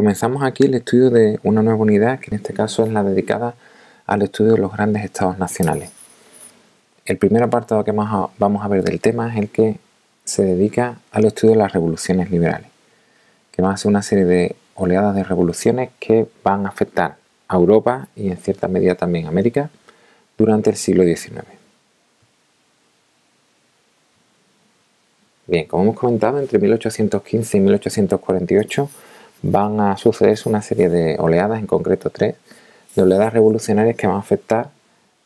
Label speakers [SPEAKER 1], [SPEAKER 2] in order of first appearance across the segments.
[SPEAKER 1] Comenzamos aquí el estudio de una nueva unidad, que en este caso es la dedicada al estudio de los grandes estados nacionales. El primer apartado que vamos a ver del tema es el que se dedica al estudio de las revoluciones liberales, que van a ser una serie de oleadas de revoluciones que van a afectar a Europa y en cierta medida también a América durante el siglo XIX. Bien, como hemos comentado, entre 1815 y 1848 van a sucederse una serie de oleadas, en concreto 3, de oleadas revolucionarias que van a afectar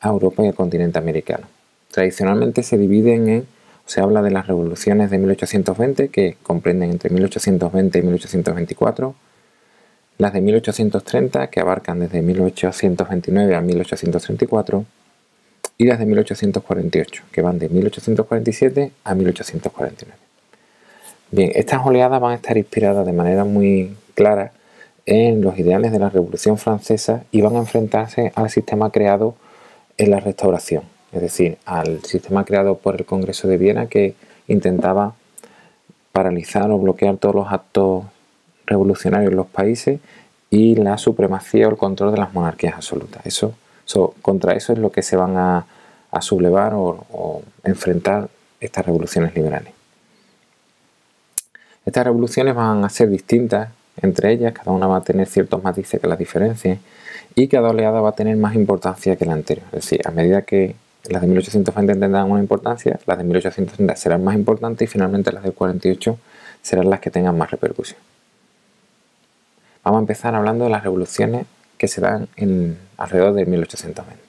[SPEAKER 1] a Europa y al continente americano. Tradicionalmente se habla de las revoluciones de 1820, que comprenden entre 1820 y 1824, las de 1830, que abarcan desde 1829 a 1834, y las de 1848, que van de 1847 a 1849. Bien, estas oleadas van a estar inspiradas de manera muy clara en los ideales de la Revolución Francesa y van a enfrentarse al sistema creado en la Restauración, es decir, al sistema creado por el Congreso de Viena, que intentaba paralizar o bloquear todos los actos revolucionarios en los países y la supremacía o el control de las monarquías absolutas. Contra eso es lo que se van a sublevar o enfrentar estas revoluciones liberales. Estas revoluciones van a ser distintas entre ellas, cada una va a tener ciertos matices que las diferencien y cada oleada va a tener más importancia que la anterior. Es decir, a medida que las de 1820 tendrán una importancia, las de 1830 serán más importantes y finalmente las del 48 serán las que tengan más repercusión. Vamos a empezar hablando de las revoluciones que se dan alrededor de 1820.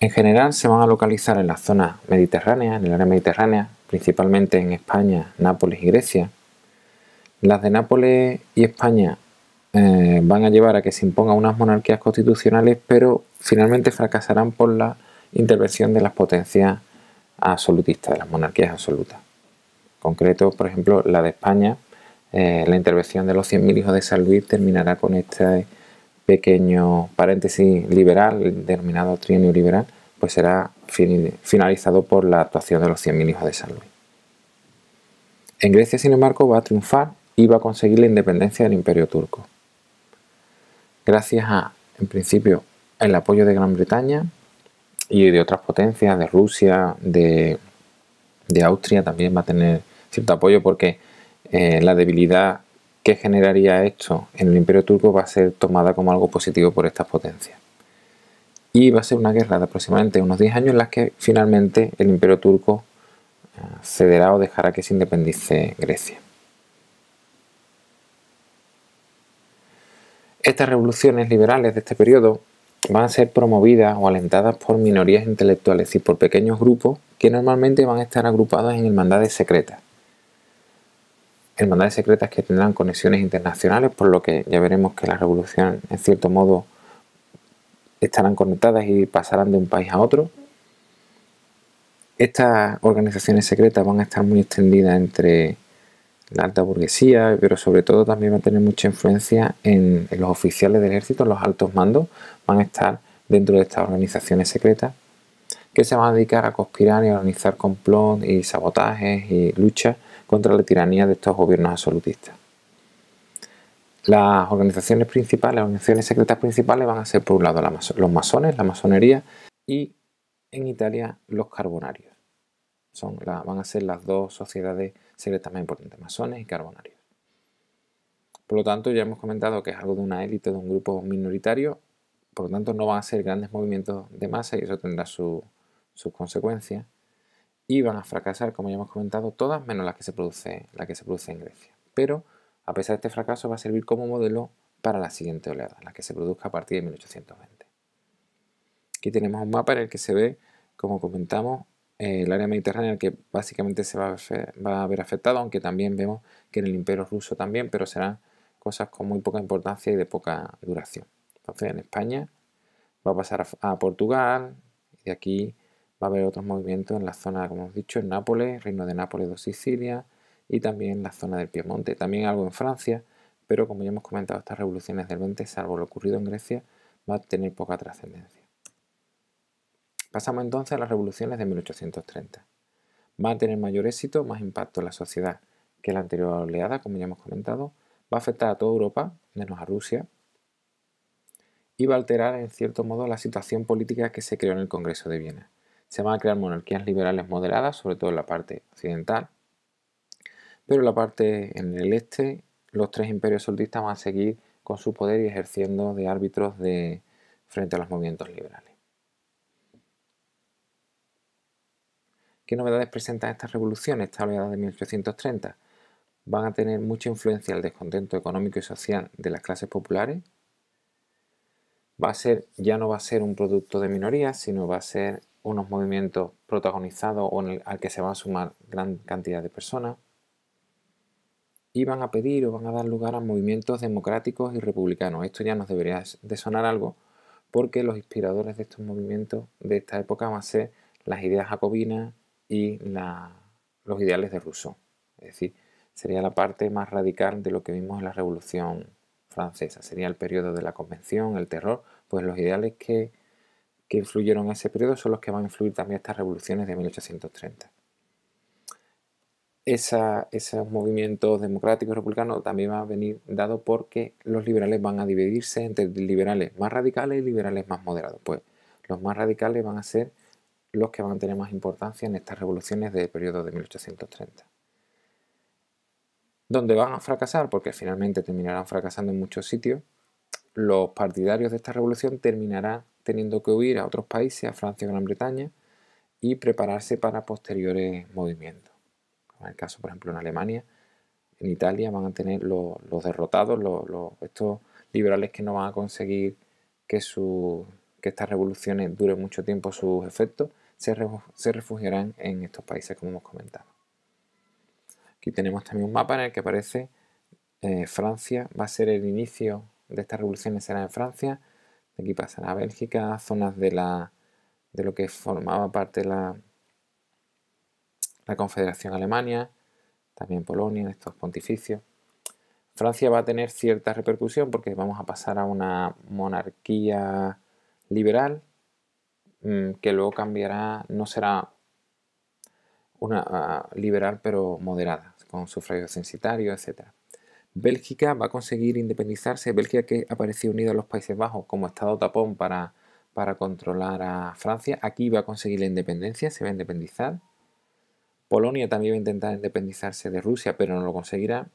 [SPEAKER 1] En general se van a localizar en la zona mediterránea, en el área mediterránea, principalmente en España, Nápoles y Grecia. Las de Nápoles y España van a llevar a que se impongan unas monarquías constitucionales, pero finalmente fracasarán por la intervención de las potencias absolutistas, de las monarquías absolutas. En concreto, por ejemplo, la de España, la intervención de los 100.000 hijos de San Luis terminará con este pequeño paréntesis liberal, denominado trienio liberal, pues será finalizado por la actuación de los 100.000 hijos de San Luis. En Grecia, sin embargo, va a triunfar y va a conseguir la independencia del Imperio turco. Gracias en principio, el apoyo de Gran Bretaña y de otras potencias, de Rusia, de Austria, también va a tener cierto apoyo porque la debilidad que generaría esto en el Imperio turco va a ser tomada como algo positivo por estas potencias. Y va a ser una guerra de aproximadamente unos 10 años en las que finalmente el Imperio turco cederá o dejará que se independice Grecia. Estas revoluciones liberales de este periodo van a ser promovidas o alentadas por minorías intelectuales, es decir, por pequeños grupos que normalmente van a estar agrupados en hermandades secretas. Hermandades secretas que tendrán conexiones internacionales, por lo que ya veremos que las revoluciones, en cierto modo, estarán conectadas y pasarán de un país a otro. Estas organizaciones secretas van a estar muy extendidas entre la alta burguesía, pero sobre todo también va a tener mucha influencia en los oficiales del ejército, los altos mandos van a estar dentro de estas organizaciones secretas que se van a dedicar a conspirar y a organizar complot y sabotajes y luchas contra la tiranía de estos gobiernos absolutistas. Las organizaciones principales, las organizaciones secretas principales van a ser por un lado los masones, la masonería, y en Italia los carbonarios. Van a ser las dos sociedades secretas más importantes, masones y carbonarios. Por lo tanto, ya hemos comentado que es algo de una élite, de un grupo minoritario, por lo tanto no van a ser grandes movimientos de masa y eso tendrá sus consecuencias. Y van a fracasar, como ya hemos comentado, todas menos la que se produce en Grecia. Pero, a pesar de este fracaso, va a servir como modelo para la siguiente oleada, la que se produzca a partir de 1820. Aquí tenemos un mapa en el que se ve, como comentamos, el área mediterránea que básicamente se va a ver afectado, aunque también vemos que en el Imperio ruso también, pero serán cosas con muy poca importancia y de poca duración. Entonces, en España va a pasar a Portugal y de aquí va a haber otros movimientos en la zona, como hemos dicho, en Nápoles, Reino de Nápoles o Sicilia y también en la zona del Piemonte. También algo en Francia, pero como ya hemos comentado, estas revoluciones del 20, salvo lo ocurrido en Grecia, va a tener poca trascendencia. Pasamos entonces a las revoluciones de 1830. Va a tener mayor éxito, más impacto en la sociedad que la anterior oleada, como ya hemos comentado. va a afectar a toda Europa, menos a Rusia, y va a alterar en cierto modo la situación política que se creó en el Congreso de Viena. Se van a crear monarquías liberales moderadas, sobre todo en la parte occidental, pero en la parte en el este los tres imperios absolutistas van a seguir con su poder y ejerciendo de árbitros frente a los movimientos liberales. ¿Qué novedades presentan estas revoluciones, esta oleada de 1830? Van a tener mucha influencia el descontento económico y social de las clases populares. Ya no va a ser un producto de minorías, sino va a ser unos movimientos protagonizados al que se va a sumar gran cantidad de personas. Y van a pedir o van a dar lugar a movimientos democráticos y republicanos. Esto ya nos debería de sonar algo, porque los inspiradores de estos movimientos de esta época van a ser las ideas jacobinas y los ideales de Rousseau. Es decir, sería la parte más radical de lo que vimos en la Revolución Francesa. Sería el periodo de la Convención, el terror. Pues los ideales que influyeron en ese periodo son los que van a influir también estas revoluciones de 1830. Esos movimientos democráticos y republicanos también van a venir dado porque los liberales van a dividirse entre liberales más radicales y liberales más moderados. Pues los más radicales van a ser los que van a tener más importancia en estas revoluciones del periodo de 1830. ¿Dónde van a fracasar? Porque finalmente terminarán fracasando en muchos sitios. Los partidarios de esta revolución terminarán teniendo que huir a otros países, a Francia y Gran Bretaña, y prepararse para posteriores movimientos. En el caso, por ejemplo, en Alemania, en Italia van a tener los derrotados, estos liberales que no van a conseguir que estas revoluciones duren mucho tiempo sus efectos, se refugiarán en estos países, como hemos comentado. Aquí tenemos también un mapa en el que aparece Francia, va a ser el inicio de estas revoluciones, será en Francia, de aquí pasará a Bélgica, zonas de lo que formaba parte de la Confederación Alemania, también Polonia, en estos pontificios. Francia va a tener cierta repercusión porque vamos a pasar a una monarquía liberal que luego cambiará, no será una liberal pero moderada, con sufragio censitario, etc. Bélgica va a conseguir independizarse. Bélgica, que apareció unida a los Países Bajos como estado tapón para controlar a Francia, aquí va a conseguir la independencia, se va a independizar. Polonia también va a intentar independizarse de Rusia, pero no lo conseguirá.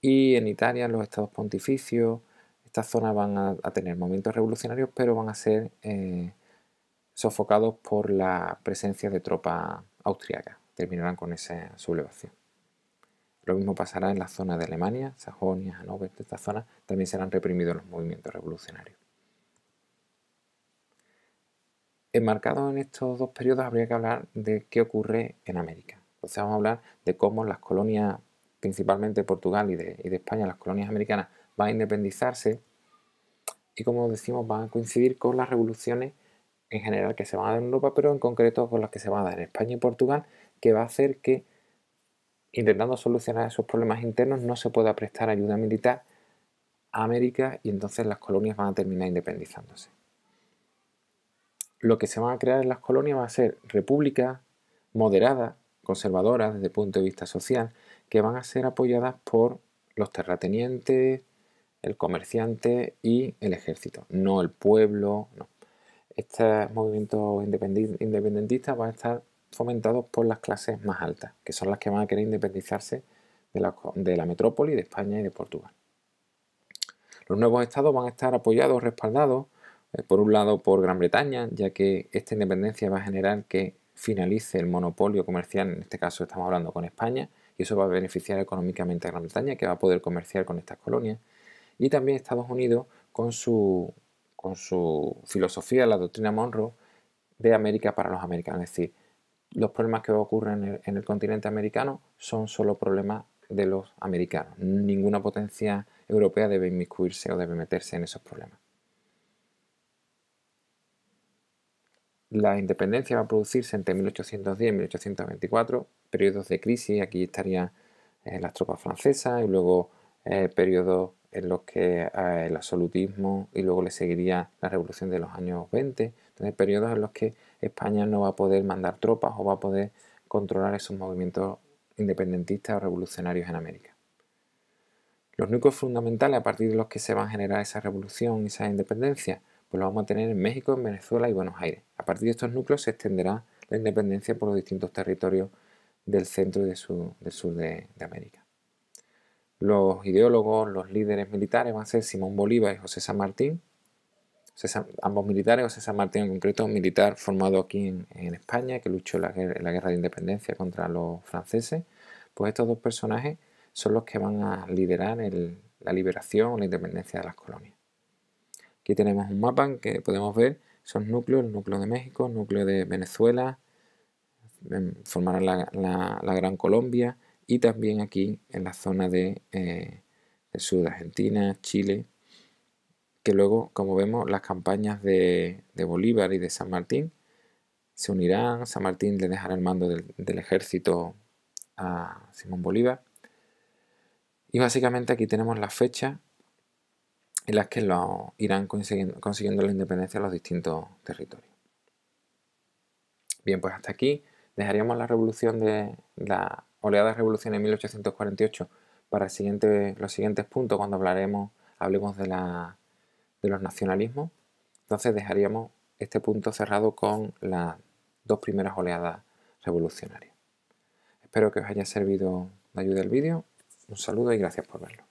[SPEAKER 1] Y en Italia, los estados pontificios, estas zonas van a tener movimientos revolucionarios, pero van a ser sofocados por la presencia de tropas austriacas. Terminarán con esa sublevación. Lo mismo pasará en la zona de Alemania, Sajonia, Hannover, de estas zonas también serán reprimidos los movimientos revolucionarios. Enmarcado en estos dos periodos habría que hablar de qué ocurre en América. Entonces vamos a hablar de cómo las colonias, principalmente de Portugal y de España, las colonias americanas, van a independizarse y, como decimos, van a coincidir con las revoluciones en general que se van a dar en Europa, pero en concreto con las que se van a dar en España y Portugal, que va a hacer que, intentando solucionar esos problemas internos, no se pueda prestar ayuda militar a América y entonces las colonias van a terminar independizándose. Lo que se van a crear en las colonias va a ser repúblicas moderadas, conservadoras desde el punto de vista social, que van a ser apoyadas por los terratenientes, el comerciante y el ejército, no el pueblo, no. Estos movimientos independentistas van a estar fomentados por las clases más altas, que son las que van a querer independizarse de la metrópoli, de España y de Portugal. Los nuevos estados van a estar apoyados, respaldados, por un lado por Gran Bretaña, ya que esta independencia va a generar que finalice el monopolio comercial, en este caso estamos hablando con España, y eso va a beneficiar económicamente a Gran Bretaña, que va a poder comerciar con estas colonias. Y también Estados Unidos con su filosofía, la doctrina Monroe, de América para los americanos. Es decir, los problemas que ocurren en el continente americano son solo problemas de los americanos. Ninguna potencia europea debe inmiscuirse o debe meterse en esos problemas. La independencia va a producirse entre 1810 y 1824, periodos de crisis. Aquí estarían las tropas francesas y luego periodos en los que el absolutismo, y luego le seguiría la revolución de los años 20. Entonces, periodos en los que España no va a poder mandar tropas o va a poder controlar esos movimientos independentistas o revolucionarios en América. Los núcleos fundamentales a partir de los que se va a generar esa revolución y esa independencia, pues lo vamos a tener en México, en Venezuela y Buenos Aires. A partir de estos núcleos se extenderá la independencia por los distintos territorios del centro y del sur de América. Los ideólogos, los líderes militares van a ser Simón Bolívar y José San Martín. Ambos militares, José San Martín en concreto, un militar formado aquí en España, que luchó en la guerra de independencia contra los franceses. Pues estos dos personajes son los que van a liderar la liberación o la independencia de las colonias. Aquí tenemos un mapa en que podemos ver esos núcleos, el núcleo de México, el núcleo de Venezuela, formarán la Gran Colombia, y también aquí en la zona del sur de Argentina, Chile, que luego, como vemos, las campañas de Bolívar y de San Martín se unirán. San Martín le dejará el mando del ejército a Simón Bolívar. Y básicamente aquí tenemos las fechas en las que irán consiguiendo la independencia de los distintos territorios. Bien, pues hasta aquí dejaríamos la oleada de revolución en 1848 para los siguientes puntos cuando hablemos de los nacionalismos. Entonces dejaríamos este punto cerrado con las dos primeras oleadas revolucionarias. Espero que os haya servido de ayuda el vídeo. Un saludo y gracias por verlo.